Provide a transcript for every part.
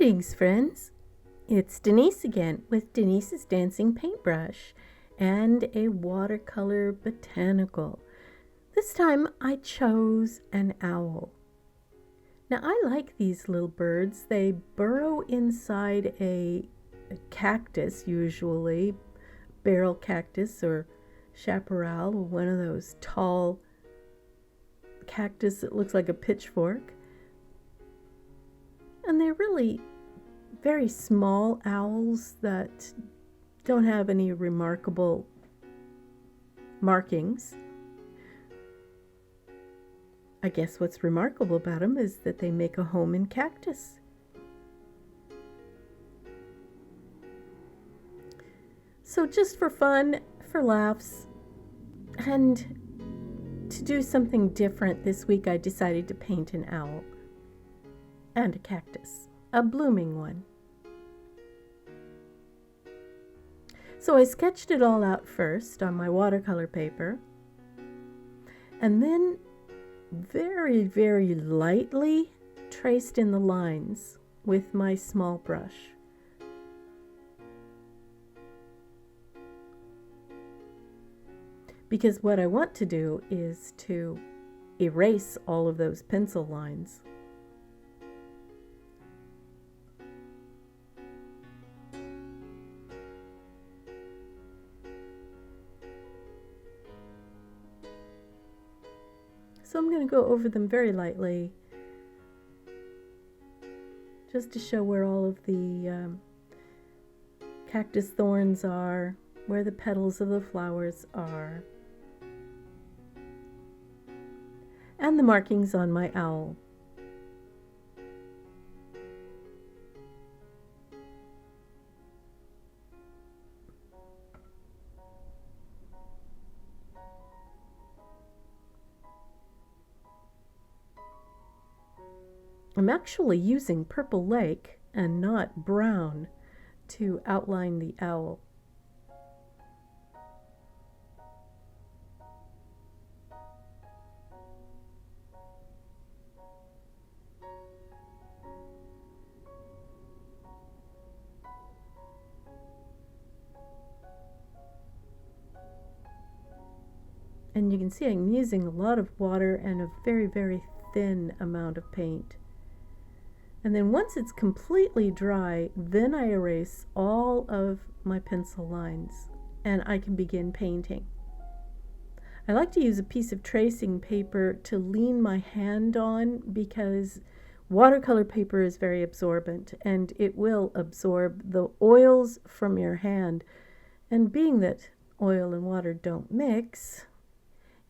Greetings, friends. It's Denise again with Denise's Dancing Paintbrush and a watercolor botanical. This time I chose an owl. Now I like these little birds. They burrow inside a cactus, usually barrel cactus or chaparral, one of those tall cactus that looks like a pitchfork. And they're really very small owls that don't have any remarkable markings. I guess what's remarkable about them is that they make a home in cactus. So just for fun, for laughs, and to do something different this week, I decided to paint an owl and a cactus, a blooming one. So I sketched it all out first on my watercolor paper, and then very, very lightly traced in the lines with my small brush. Because what I want to do is to erase all of those pencil lines. So I'm going to go over them very lightly, just to show where all of the cactus thorns are, where the petals of the flowers are, and the markings on my owl. I'm actually using Purple Lake and not brown to outline the owl. And you can see I'm using a lot of water and a very, very thin amount of paint. And then once it's completely dry, then I erase all of my pencil lines and I can begin painting. I like to use a piece of tracing paper to lean my hand on because watercolor paper is very absorbent and it will absorb the oils from your hand. And being that oil and water don't mix,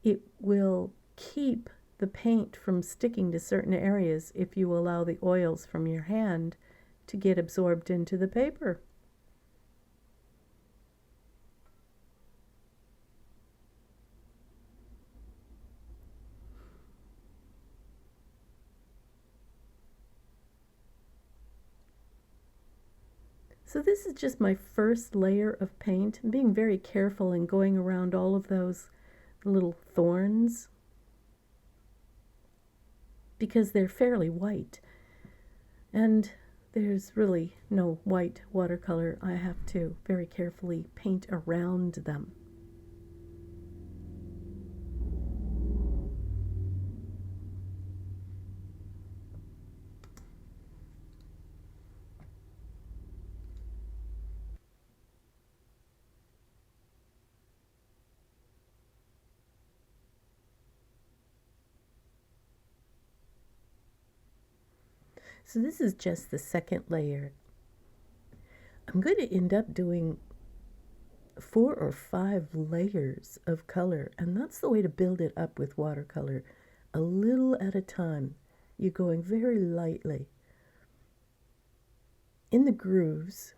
it will keep the paint from sticking to certain areas if you allow the oils from your hand to get absorbed into the paper. So this is just my first layer of paint. I'm being very careful in going around all of those little thorns, because they're fairly white, and there's really no white watercolor. I have to very carefully paint around them. So this is just the second layer. I'm going to end up doing 4 or 5 layers of color, and that's the way to build it up with watercolor, a little at a time. You're going very lightly in the grooves